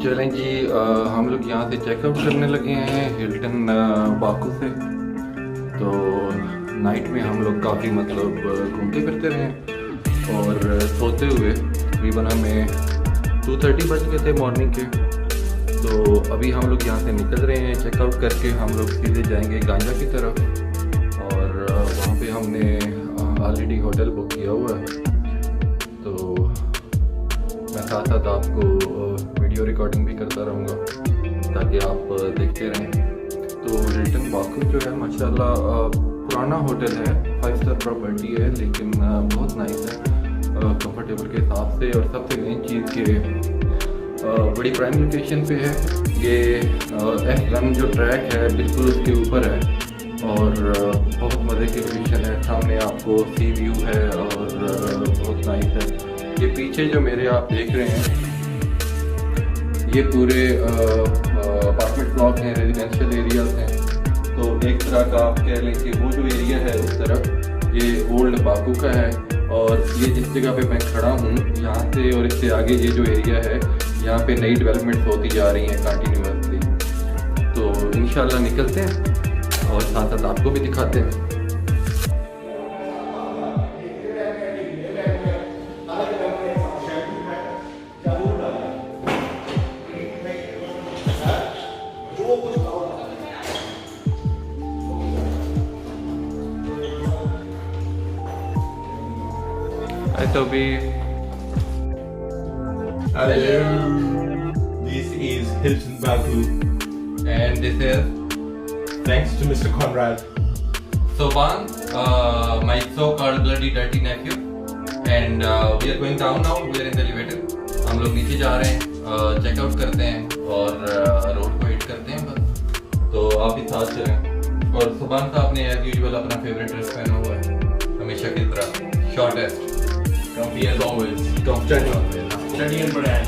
चलें जी, हम लोग यहाँ से चेकआउट करने लगे हैं हिल्टन बाकू से। तो नाइट में हम लोग काफ़ी मतलब घूमते फिरते रहे और सोते हुए तकरीबन हमें 2:30 बज गए थे मॉर्निंग के। तो अभी हम लोग यहाँ से निकल रहे हैं चेकआउट करके। हम लोग सीधे जाएंगे गांजा की तरफ और वहाँ पे हमने ऑलरेडी होटल बुक किया हुआ है। तो मैं साथ साथ आपको वीडियो रिकॉर्डिंग भी करता रहूँगा ताकि आप देखते रहें। तो हिल्टन बाकू जो है माशाल्लाह पुराना होटल है, 5 स्टार प्रॉपर्टी है, लेकिन बहुत नाइस है कंफर्टेबल के हिसाब से। और सबसे मेन चीज़ के बड़ी प्राइम लोकेशन पे है ये। F1 जो ट्रैक है बिल्कुल उसके ऊपर है और बहुत मज़े की लोकेशन है। सामने आपको सी व्यू है और बहुत नाइस है। ये पीछे जो मेरे आप देख रहे हैं ये पूरे अपार्टमेंट ब्लॉक हैं, रेजिडेंशियल एरियाज हैं। तो एक तरह का आप कह लें कि वो जो एरिया है उस तरफ ये ओल्ड बाकू का है। और ये जिस जगह पे मैं खड़ा हूँ यहाँ से और इससे आगे ये जो एरिया है यहाँ पे नई डेवलपमेंट होती जा रही हैं कंटिन्यूसली। तो इंशाल्लाह निकलते हैं और साथ साथ आपको भी दिखाते हैं। तो भी Hello, this is Hilton Baku. and this is Thanks to Mr. Conrad. Soban, my so-called bloody dirty nephew, and we are going down now. We are in the elevator. हम लोग नीचे जा रहे हैं, चेकआउट करते हैं और रोड को हिट करते हैं बस। तो आप भी साथ चलें। और सुबान साहब ने एज यूजुअल अपना फेवरेट ड्रेस पहना हुआ है हमेशा की तरह, shortest. Comfy as always. Study and brand.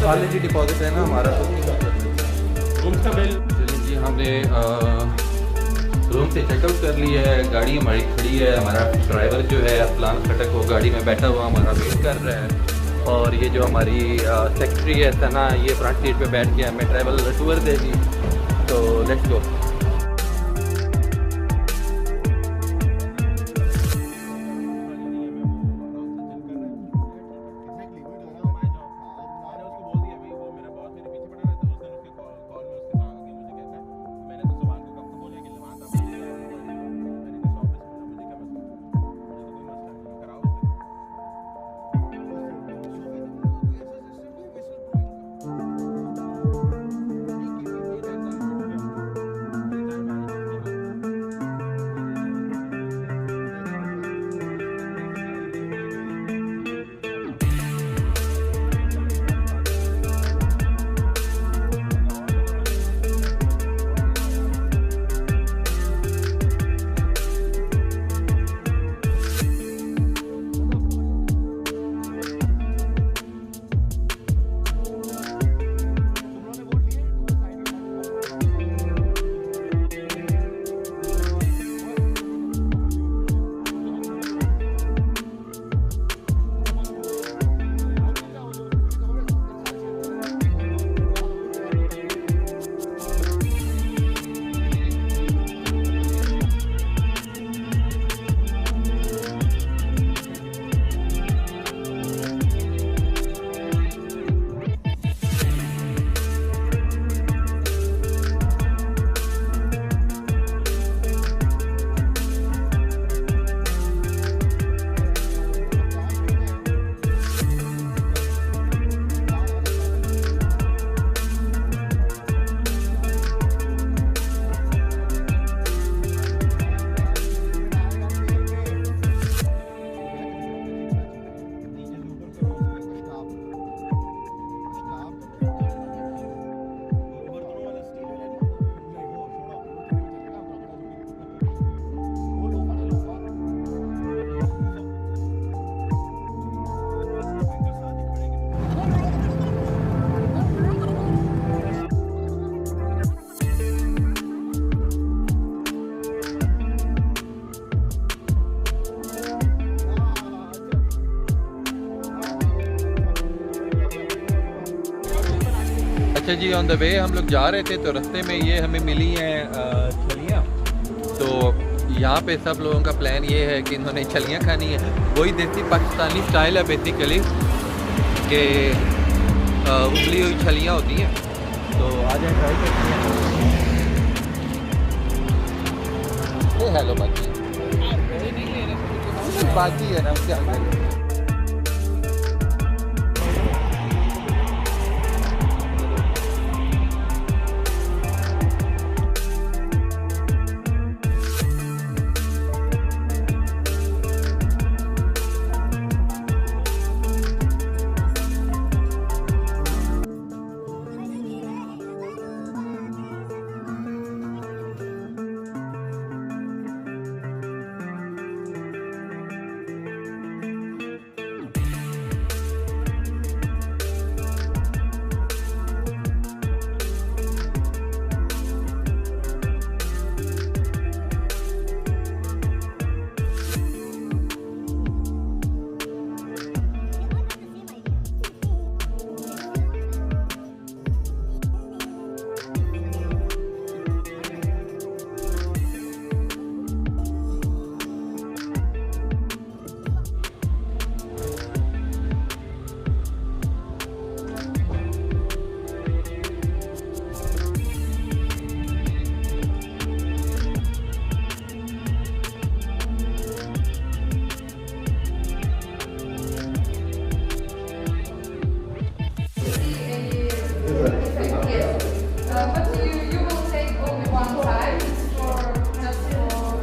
Already deposit है ना हमारा। रूम का बिल। चलिए जी, हमने रूम से चेकआउट कर लिया है। गाड़ी हमारी खड़ी है। हमारा ड्राइवर जो है असलान खटक वो गाड़ी में बैठा हुआ हमारा वेट कर रहा है। और ये जो हमारी सेक्रेटरी है सना, ये फ्रंट सीट पे बैठ के हमें ट्रैवल टूर देगी। तो लेट्स गो। अच्छा जी, ऑन द वे हम लोग जा रहे थे तो रास्ते में ये हमें मिली हैं छलियाँ। तो यहाँ पे सब लोगों का प्लान ये है कि इन्होंने छलियाँ खानी है। वही देसी पाकिस्तानी स्टाइल है बेसिकली कि उबली हुई छलियाँ होती हैं। तो आ जाए ट्राई करते हैं। ये हेलो बाकी बाकी है ना क्या। But you will take only one time for just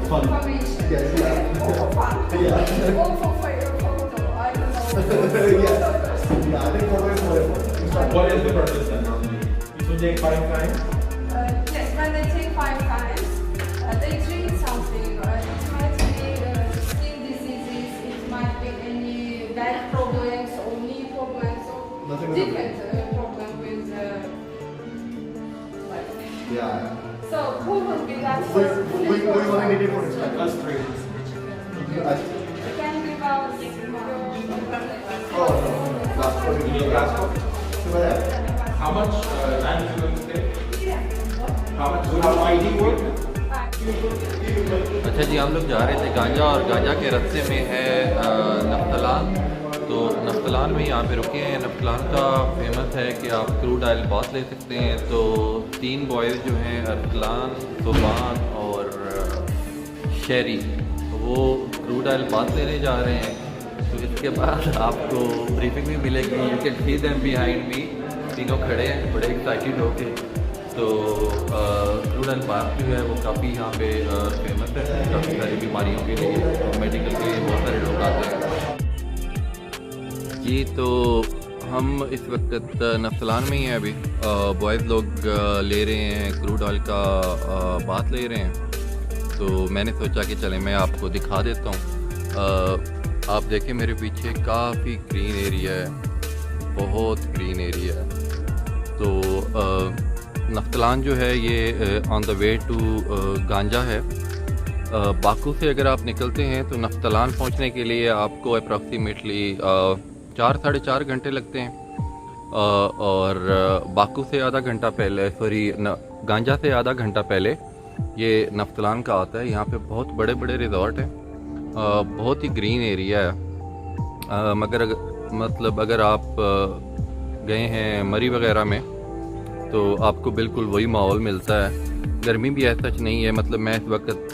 for information. Yes, yeah. For fun. Yeah. Or for your photo. I don't know. Yeah. Yeah, I think photo is more important. What is the purpose then? It will take 5 times. Yes, when they take 5 times, they drink something. It might be skin diseases, it might be any back problems or knee problems or Nothing is different problem with like. Yeah. So who will be that We first? only need it for this time. Us 3. Can give us your Oh, no. Last one. You need passport? How much time is it going to take? How much? How ID work? अच्छा जी, हम लोग जा रहे थे गांजा, और गांजा के रास्ते में है नफ्तलान। तो नफ्तलान में यहाँ पे रुके हैं। नफ्तलान का फेमस है कि आप क्रूड ऑयल बहुत ले सकते हैं। तो 3 बॉयज़ जो हैं, अरसलान, सुबान और शेरी, वो क्रूड ऑयल बहुत लेने जा रहे हैं। तो इसके बाद आपको ब्रीफिंग भी मिलेगी। You can see them behind me, तीनों खड़े हैं बड़े एक्साइटेड होके। तो क्रूड ऑयल बात जो है वो काफ़ी यहाँ पे फेमस है, काफ़ी सारी बीमारियों के लिए, मेडिकल के लिए बहुत सारे लोग आते हैं जी। तो हम इस वक्त नफ्तलान में ही हैं। अभी बॉयज़ लोग ले रहे हैं क्रूड ऑयल का बात ले रहे हैं। तो मैंने सोचा कि चलें मैं आपको दिखा देता हूँ। आप देखें मेरे पीछे काफ़ी ग्रीन एरिया है, बहुत ग्रीन एरिया है। तो नफ्तलान जो है ये ऑन द वे टू गांजा है। बाकू से अगर आप निकलते हैं तो नफ्तलान पहुंचने के लिए आपको अप्रॉक्सीमेटली 4 साढ़े 4 घंटे लगते हैं। और बाकू से आधा घंटा पहले, गांजा से आधा घंटा पहले ये नफ्तलान का आता है। यहाँ पे बहुत बड़े बड़े रिजॉर्ट हैं, बहुत ही ग्रीन एरिया है। मगर अगर आप गए हैं मरी वगैरह में तो आपको बिल्कुल वही माहौल मिलता है। गर्मी भी ऐसा सच नहीं है। मतलब मैं इस वक्त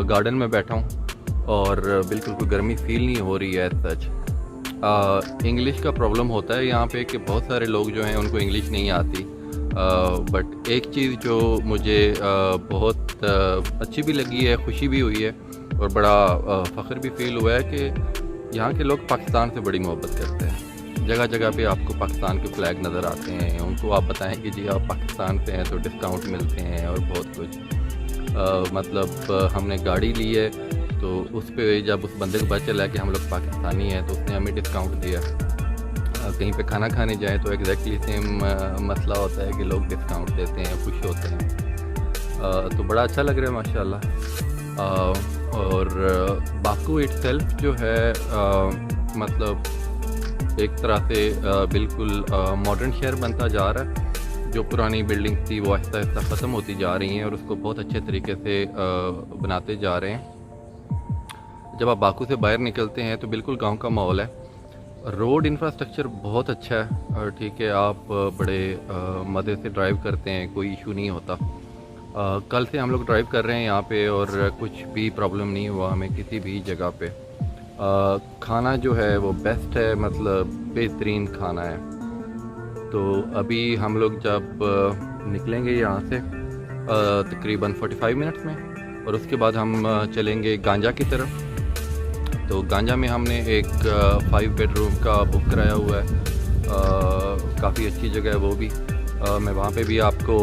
गार्डन में बैठा हूँ और बिल्कुल कोई गर्मी फील नहीं हो रही है सच। इंग्लिश का प्रॉब्लम होता है यहाँ पे कि बहुत सारे लोग जो हैं उनको इंग्लिश नहीं आती। बट एक चीज़ जो मुझे बहुत अच्छी भी लगी है, खुशी भी हुई है और बड़ा फ़ख्र भी फील हुआ है कि यहाँ के लोग पाकिस्तान से बड़ी मोहब्बत करते हैं। जगह जगह पे आपको पाकिस्तान के फ्लैग नज़र आते हैं। उनको आप बताएं कि जी आप पाकिस्तान से हैं तो डिस्काउंट मिलते हैं और बहुत कुछ। हमने गाड़ी ली है तो उस पे जब उस बंदे को पता चला कि हम लोग पाकिस्तानी हैं तो उसने हमें डिस्काउंट दिया। कहीं पे खाना खाने जाएं तो एग्जैक्टली सेम मसला होता है कि लोग डिस्काउंट देते हैं, खुश होते हैं। तो बड़ा अच्छा लग रहा है माशाल्लाह। और बाकू इटसेल्फ जो है मतलब एक तरह से बिल्कुल मॉडर्न शहर बनता जा रहा है। जो पुरानी बिल्डिंग थी वो आहिस्ता आहिस्ता ख़त्म होती जा रही हैं और उसको बहुत अच्छे तरीके से बनाते जा रहे हैं। जब आप बाकू से बाहर निकलते हैं तो बिल्कुल गांव का माहौल है। रोड इंफ्रास्ट्रक्चर बहुत अच्छा है और ठीक है, आप बड़े मज़े से ड्राइव करते हैं, कोई इशू नहीं होता। कल से हम लोग ड्राइव कर रहे हैं यहाँ पे और कुछ भी प्रॉब्लम नहीं हुआ हमें किसी भी जगह पे। खाना जो है वो बेस्ट है, मतलब बेहतरीन खाना है। तो अभी हम लोग जब निकलेंगे यहाँ से तकरीबन 45 मिनट्स में, और उसके बाद हम चलेंगे गांजा की तरफ। तो गांजा में हमने एक 5 बेडरूम का बुक कराया हुआ है, काफ़ी अच्छी जगह है वो भी। मैं वहाँ पे भी आपको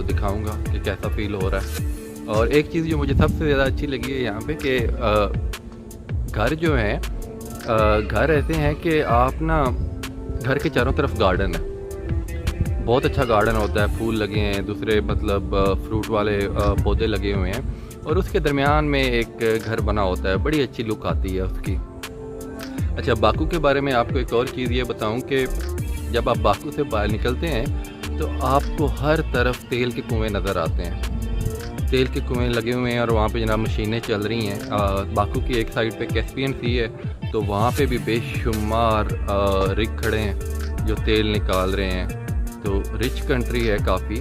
दिखाऊंगा कि कैसा फ़ील हो रहा है। और एक चीज़ जो मुझे सबसे ज़्यादा अच्छी लगी है यहाँ पे कि घर जो हैं, घर ऐसे हैं कि आप ना, घर के चारों तरफ गार्डन है, बहुत अच्छा गार्डन होता है, फूल लगे हैं, दूसरे मतलब फ्रूट वाले पौधे लगे हुए हैं, और उसके दरमियान में एक घर बना होता है, बड़ी अच्छी लुक आती है उसकी। अच्छा, बाकू के बारे में आपको एक और चीज़ ये बताऊं कि जब आप बाकू से बाहर निकलते हैं तो आपको हर तरफ तेल के कुएं नज़र आते हैं, तेल के कुएं लगे हुए हैं और वहाँ पे जनाब मशीनें चल रही हैं। बाकू की एक साइड पे कैस्पियन सी है, तो वहाँ पे भी बेशुमार रिग खड़े हैं जो तेल निकाल रहे हैं। तो रिच कंट्री है काफ़ी।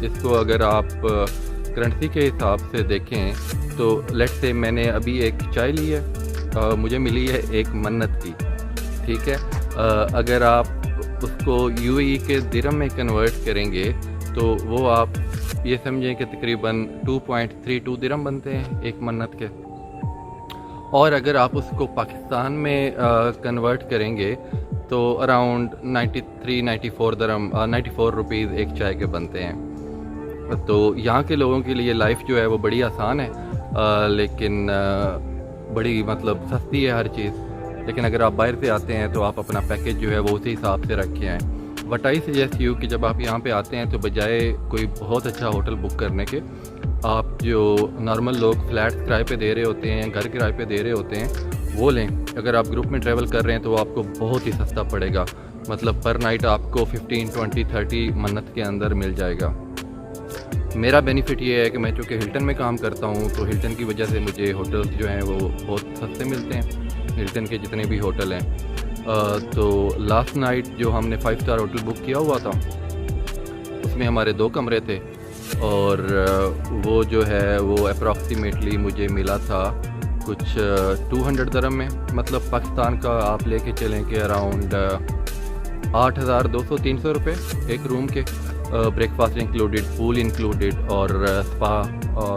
इसको अगर आप करेंसी के हिसाब से देखें तो लेट से मैंने अभी एक चाय ली है, मुझे मिली है 1 मन्नत की, ठीक है। अगर आप उसको यूएई के दिरहम में कन्वर्ट करेंगे तो वो आप ये समझें कि तकरीबन 2.32 दिरहम बनते हैं 1 मन्नत के। और अगर आप उसको पाकिस्तान में कन्वर्ट करेंगे तो अराउंड 93-94 दिरहम 94 रुपीज़ एक चाय के बनते हैं। तो यहाँ के लोगों के लिए लाइफ जो है वो बड़ी आसान है, लेकिन बड़ी मतलब सस्ती है हर चीज़। लेकिन अगर आप बाहर से आते हैं तो आप अपना पैकेज जो है वो उसी हिसाब से रख के आएँ। बट आई सजेस्ट यू कि जब आप यहाँ पे आते हैं तो बजाय कोई बहुत अच्छा होटल बुक करने के, आप जो नॉर्मल लोग फ्लैट किराए पे दे रहे होते हैं, घर किराए पे दे रहे होते हैं, वो लें। अगर आप ग्रुप में ट्रैवल कर रहे हैं तो वो आपको बहुत ही सस्ता पड़ेगा, मतलब पर नाइट आपको 15, 20, 30 मन्नत के अंदर मिल जाएगा। मेरा बेनिफिट ये है कि मैं चूँकि हिल्टन में काम करता हूँ तो हिल्टन की वजह से मुझे होटल्स जो हैं वो बहुत सस्ते मिलते हैं, हिल्टन के जितने भी होटल हैं। तो लास्ट नाइट जो हमने 5 स्टार होटल बुक किया हुआ था उसमें हमारे 2 कमरे थे, और वो जो है वो अप्रॉक्सीमेटली मुझे मिला था कुछ 200 दिरहम में, मतलब पाकिस्तान का आप लेके चलें कि अराउंड 8,200-300 रुपये एक रूम के, ब्रेकफास्ट इंक्लूडेड, पूल इंक्लूडेड, और स्पा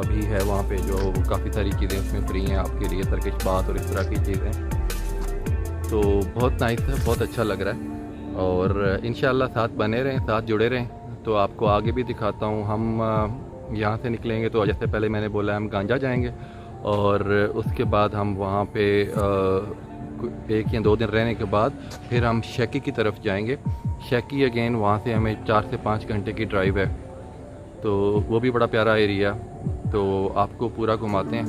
भी है वहाँ पे, जो काफ़ी सारी चीज़ें उसमें फ्री हैं आपके लिए, टर्किश बाथ और इस तरह की चीज़ें। तो बहुत नाइस है, बहुत अच्छा लग रहा है, और इंशाल्लाह साथ बने रहें, साथ जुड़े रहें। तो आपको आगे भी दिखाता हूँ। हम यहाँ से निकलेंगे तो जैसे पहले मैंने बोला हम गांजा जाएंगे, और उसके बाद हम वहाँ पे 1 या 2 दिन रहने के बाद फिर हम शेकी की तरफ जाएंगे। शेकी अगेन वहाँ से हमें 4 से 5 घंटे की ड्राइव है, तो वो भी बड़ा प्यारा एरिया, तो आपको पूरा घुमाते हैं।